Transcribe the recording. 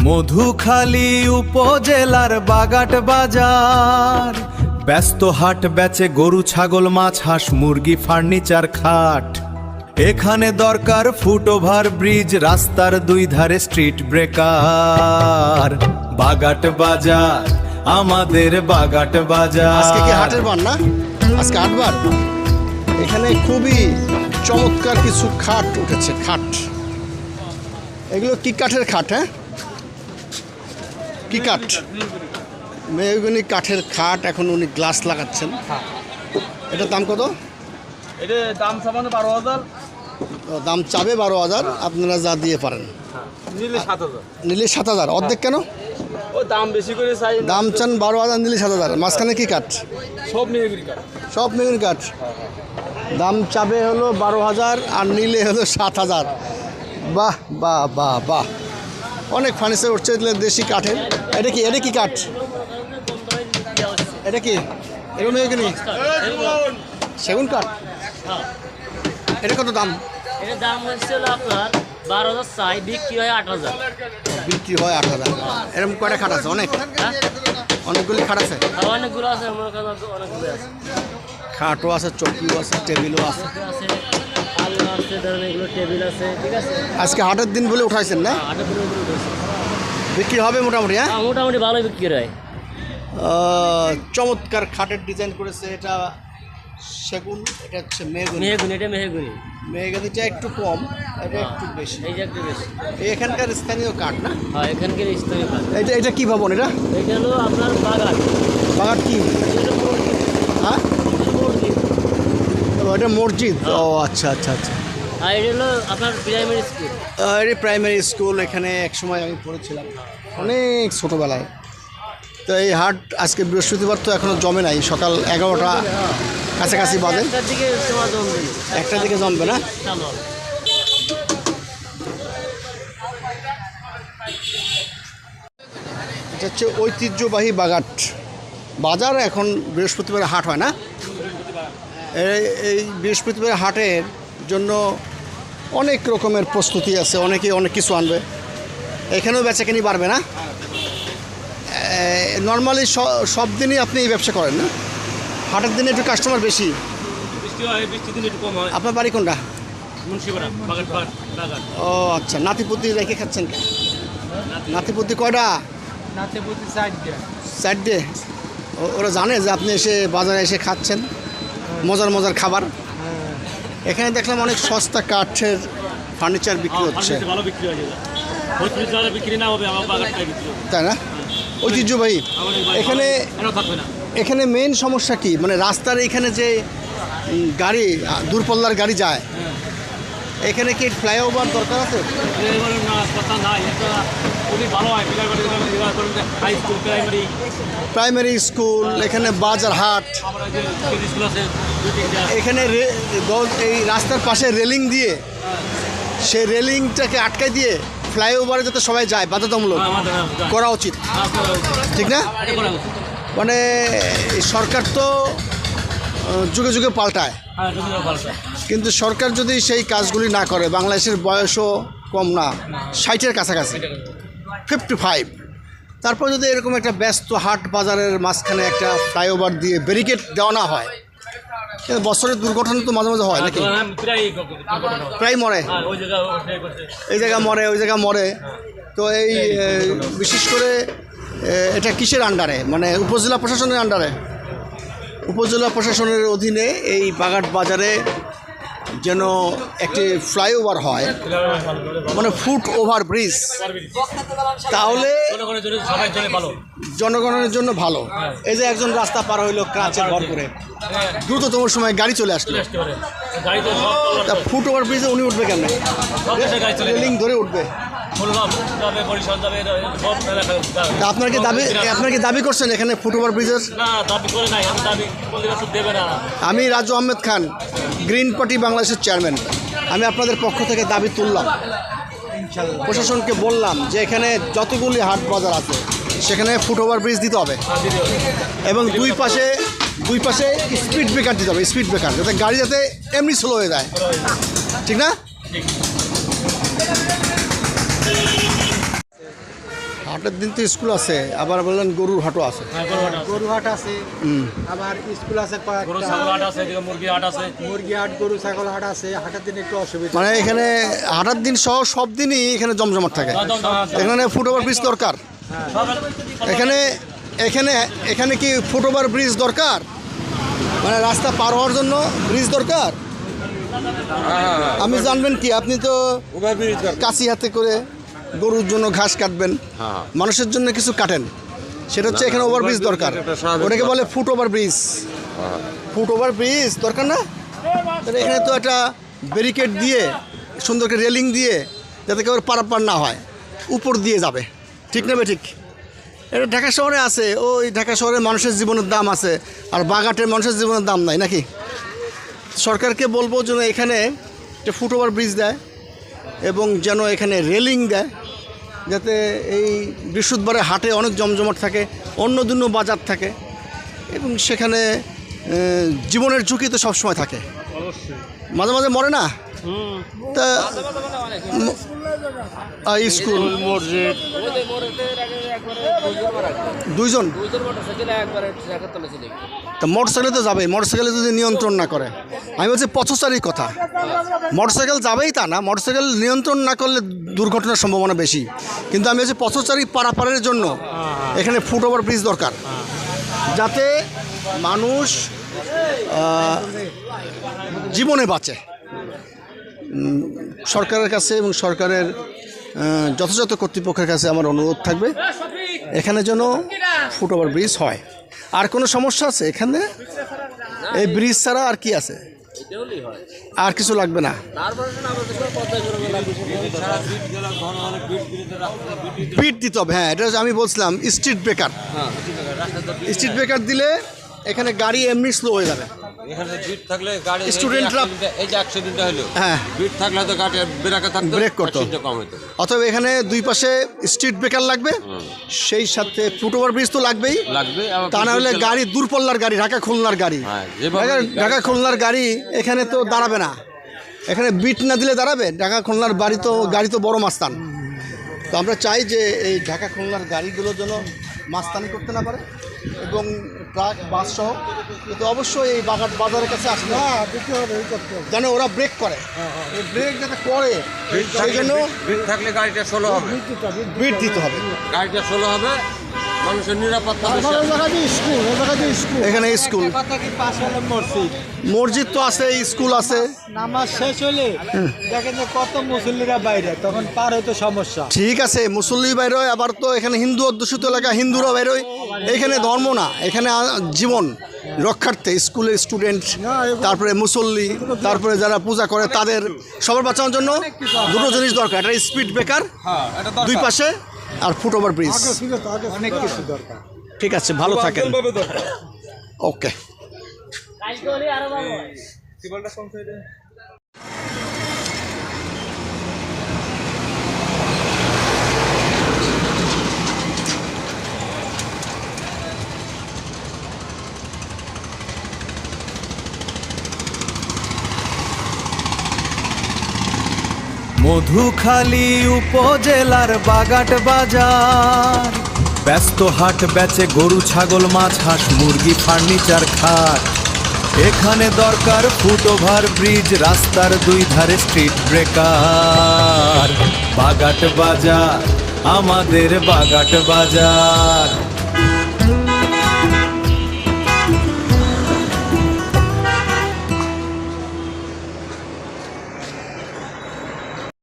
মধুখালী উপজেলার বাগাট বাজার, ব্যস্ত হাট বেচে গরু ছাগল মাছ হাঁস মুরগি ফার্নিচার খাট। এখানে দরকার ফুটওভার ব্রিজ, রাস্তার দুই ধারে স্ট্রিট ব্রেকার। বাগাট বাজার আমাদের বাগাট বাজার। আজকে কি হাটের বার না? আজকে হাটবার। এখানে খুবই চমৎকার কিছু খাট উঠেছে। খাট, এগুলো কি কাঠের খাট? হ্যাঁ, কি কাঠ? মেহগনি কাঠের খাট। এখন উনি গ্লাস লাগাচ্ছেন। এটার দাম কত? এটা দাম সামান্য 12,000। দাম চাবে 12,000, আপনারা যা দিয়ে পারেন। নিলে 7,000। নিলে 7,000, অর্ধেক কেন? ও দাম বেশি করে চাই। দাম চান 12,000, নিলে 7,000। মাঝখানে কি কাঠ? সব মেহগনি কাঠ। সব মেহগনি কাঠ। দাম চাবে হলো 12,000 আর নিলে হলো 7,000। বাহ বাহ বাহ বাহ, অনেক ফার্নিচার উঠছে দেশি কাঠের। এটা কি? এটা কি কাঠ? এটা কি? এগুলো মেহগনি, সেগুন কাঠ। এটা কত দাম? এটার দাম হচ্ছে আপনার 12,000 চাই, বিক্রি হয় 8,000। বিক্রি হয় 8,000। এরকম কয়টা খাট আছে? অনেক, অনেকগুলি খাট আছে। অনেকগুলো আছে, অনেকগুলো আছে। খাটও আছে, চৌকিও আছে, টেবিলও আছে। আছে আলনা আছে, ধরেন এগুলো টেবিল আছে। ঠিক আছে, আজকে হাটের দিন বলে উঠাইছেন না? আটের দিন এগুলো উঠেছে। বিক্রি হবে মোটামুটি? হ্যাঁ, মোটামুটি ভালোই বিক্রি হয়। চমৎকার খাটের ডিজাইন করেছে। এটা সেগুন, এটা হচ্ছে মেহগনি। মেহগুনি, এটা মেহগুনি। মেহগনিটা একটু কম, এটা একটু বেশি। এই যে একটু বেশি। এখানকার স্থানীয় কাঠ না? হ্যাঁ, এখানকার স্থানীয় কাজ। এটা এটা কি ভবন? এটা এটা হলো আপনার বাগান। বাগান কি? এটা মসজিদ। হ্যাঁ, মসজিদ। এটা মসজিদ। ও আচ্ছা আচ্ছা আচ্ছা। আর এটা হলো আপনার প্রাইমারি স্কুল। এটা প্রাইমারি স্কুল। এখানে এক সময় আমি পড়েছিলাম অনেক ছোটোবেলায়। তো এই হাট আজকে বৃহস্পতিবার, তো এখনও জমে নাই। সকাল 11টা কাছাকাছি বাজে। 1টার দিকে তোমার জমবে। 1টার দিকে জমবে না? চালু হবে। এটা হচ্ছে ঐতিহ্যবাহী বাগাট বাজার। এখন বৃহস্পতিবারে হাট হয় না? এই বৃহস্পতিবার হাটের জন্য অনেক রকমের প্রস্তুতি আছে। অনেকে অনেক কিছু আনবে। এখানেও বেচাকেনি বাড়বে না? নর্মালি সব দিনই আপনি এই ব্যবসা করেন না? হাটের দিনে একটু কাস্টমার বেশি। আপনার বাড়ি কোনটা? ও আচ্ছা, নাতিপুতি রেখে খাচ্ছেন? নাতিপুতি কয়টা? নাতিপুতি 4টা। 4টে? ওরা জানে যে আপনি এসে বাজারে এসে খাচ্ছেন মজার মজার খাবার? এখানে দেখলাম অনেক সস্তা কাঠের ফার্নিচার বিক্রি হচ্ছে, ভালো বিক্রি হয়। বিক্রি না হবে আমার বাগানটাই বিক্রি হবে, তাই না? ঐতিহ্যবাহী। এখানে এখানে মেইন সমস্যা কি? মানে রাস্তার এখানে যে গাড়ি, দূরপাল্লার গাড়ি যায়, এখানে কি ফ্লাইওভার দরকার আছে? প্রাইমারি স্কুল, এখানে বাজার হাট, এখানে এই রাস্তার পাশে রেলিং দিয়ে, সেই রেলিংটাকে আটকাই দিয়ে ফ্লাইওভারে যাতে সবাই যায় বাধ্যতামূলক করা উচিত, ঠিক না? মানে সরকার তো যুগে যুগে পাল্টায়, কিন্তু সরকার যদি সেই কাজগুলি না করে, বাংলাদেশের বয়সও কম না, 60-এর কাছাকাছি, 55, তারপর যদি এরকম একটা ব্যস্ত হাট বাজারের মাঝখানে একটা ফ্লাইওভার দিয়ে ব্যারিকেড দেওয়া না হয়, বছরের দুর্ঘটনা তো মাঝে মাঝে হয় নাকি? প্রায় মরে, এই জায়গা মরে, ওই জায়গা মরে। তো এই বিশেষ করে এটা কিসের আন্ডারে? মানে উপজেলা প্রশাসনের আন্ডারে? উপজেলা প্রশাসনের অধীনে এই বাগাট বাজারে যেন একটি ফ্লাইওভার হয়, মানে ফুট ওভার ব্রিজ, তাহলে জনগণের জন্য ভালো। এই যে একজন রাস্তা পার হইলো ক্রাচের ভর করে, দ্রুততম সময় গাড়ি চলে আসলো, ফুট ওভার ব্রিজে উনি উঠবে কেমন? রেলিং ধরে উঠবে। আপনার কি দাবি করছেন এখানে ফুট ওভার ব্রিজের? আমি রাজু আহমেদ খান, গ্রিন পার্টি বাংলাদেশের চেয়ারম্যান, আমি আপনাদের পক্ষ থেকে দাবি তুললাম, প্রশাসনকে বললাম যে এখানে যতগুলি হাট বাজার আছে সেখানে ফুট ওভার ব্রিজ দিতে হবে, এবং দুই পাশে স্পিড ব্রেকার দিতে হবে, স্পিড ব্রেকার, যাতে গাড়ি যাতে এমনি স্লো হয়ে যায়, ঠিক না? হাটের দিন তো স্কুল আছে, আবার বললেন গরুর হাটও আছে। হ্যাঁ গরু হাট আছে, গরু হাট আছে, আবার স্কুল আছে গরু কয়েকটা, ছাগল হাট আছে, এদিকে মুরগি হাট আছে। মুরগি হাট, গরু ছাগল হাট আছে। হাটের দিন একটু অসুবিধা। মানে এখানে হাটের দিন সহ সব দিনই এখানে জমজমাট থাকে। এখানে ফুটওভার ব্রিজ দরকার। এখানে এখানে এখানে কি ফুটওভার ব্রিজ দরকার? মানে রাস্তা পার হওয়ার জন্য ব্রিজ দরকার। আমি জানবেন কি, আপনি তো কাশি হাতে করে গরুর জন্য ঘাস কাটবেন, মানুষের জন্য কিছু কাটেন, সেটা হচ্ছে এখানে ওভারব্রিজ দরকার। ওটাকে বলে foot over bridge. Foot over bridge দরকার না? তাহলে এখানে তো একটা ব্যারিকেড দিয়ে সুন্দর করে রেলিং দিয়ে যাতে কেউ পারাপার না হয়, উপর দিয়ে যাবে। ঠিক নেবে ঠিক? এটা ঢাকা শহরে আছে, ওই ঢাকা শহরে মানুষের জীবনের দাম আছে, আর বাগাটের মানুষের জীবনের দাম নাই নাকি? সরকারকে বলবো যেন এখানে একটা ফুট ওভার ব্রিজ দেয় এবং যেন এখানে রেলিং দেয়, যাতে এই বৃহস্পতিবারে হাটে অনেক জমজমাট থাকে, অন্য দিন বাজার থাকে এবং সেখানে জীবনের ঝুঁকি তো সবসময় থাকে, মাঝে মাঝে মরে না। তা স্কুল, মসজিদ, দুইজন তা মোটরসাইকেলে তো যাবেই। মোটরসাইকেলে যদি নিয়ন্ত্রণ না করে, আমি বলছি পথচারীর কথা, মোটরসাইকেল যাবেই তা না, মোটরসাইকেল নিয়ন্ত্রণ না করলে দুর্ঘটনার সম্ভাবনা বেশি। কিন্তু আমি বলছি পথচারী পারাপারের জন্য এখানে ফুট ওভার ব্রিজ দরকার, যাতে মানুষ জীবনে বাঁচে। সরকারের কাছে এবং সরকারের যথাযথ কর্তৃপক্ষের কাছে আমার অনুরোধ থাকবে এখানে যেন ফুট ওভার ব্রিজ হয়। আর কোনো সমস্যা আছে এখানে? এই ব্রিজ ছাড়া আর কি আছে? আর কিছু লাগবে না। বিট দিতে হবে, হ্যাঁ, এটা আমি বলছিলাম স্ট্রিট ব্রেকার। স্ট্রিট ব্রেকার দিলে এখানে গাড়ি এমনি স্লো হয়ে যাবে। এখানে বিট থাকলে গাড়ি স্টুডেন্টরা এই যে অ্যাক্সিডেন্টটা হলো, হ্যাঁ, বিট থাকলে তো গাড়ি ব্রেকে থাকতো, ব্রেক করতো, অ্যাক্সিডেন্টটা কম হতো। অথবা এখানে দুই পাশে স্ট্রিট ব্রেকার লাগবে, সেই সাথে ফুট ওভার ব্রিজ তো লাগবেই। তা না হলে গাড়ি দূরপল্লার গাড়ি, ঢাকা খুলনার গাড়ি, ঢাকা খুলনার গাড়ি এখানে তো দাঁড়াবে না। এখানে বিট না দিলে দাঁড়াবে? ঢাকা খুলনার গাড়ি তো বড় মাস্তান। তো আমরা চাই যে এই ঢাকা খুলনার গাড়িগুলো যেন মাস্তানি করতে না পারে এবং ট্রাক বাস সহ, কিন্তু অবশ্যই এই বাজারের কাছে আসলে যেন ওরা ব্রেক করে, এই ব্রেক যাতে করে সেই জন্য বিট থাকলে গাড়িটা স্লো হবে, বিট দিতে হবে, গাড়িটা স্লো হবে, মানুষের নিরাপত্তা বেশি। এখানে স্কুল, মসজিদ তো আছে, স্কুল আছে। নামাজ শেষ হলে দেখেন যে কত মুসল্লিরা বাইরে, তখন পার হয়তো সমস্যা। ঠিক আছে, মুসল্লি বেরোয়, আবার তো এখানে হিন্দু অধ্যুষিত এলাকা, হিন্দুরা বেরোয়। এখানে ধর্ম না, এখানে জীবন রক্ষার্থে স্কুলের স্টুডেন্ট, তারপরে মুসল্লি, তারপরে যারা পূজা করে তাদের সবার বাঁচানোর জন্য দুটো জিনিস দরকার। একটা স্পিড ব্রেকার দুই পাশে, আর ফুট ওভার ব্রিজ। অনেক কিছু দরকার। ঠিক আছে, ভালো থাকেন। ওকে। মধুখালী উপজেলার বাগাট বাজার, ব্যস্ত হাট বেচে গরু ছাগল মাছ হাঁস মুরগি ফার্নিচার খাট। এখানে দরকার ফুট ওভার ব্রিজ, রাস্তার দুই ধারে স্ট্রিট ব্রেকার। বাগাট বাজার, আমাদের বাগাট বাজার।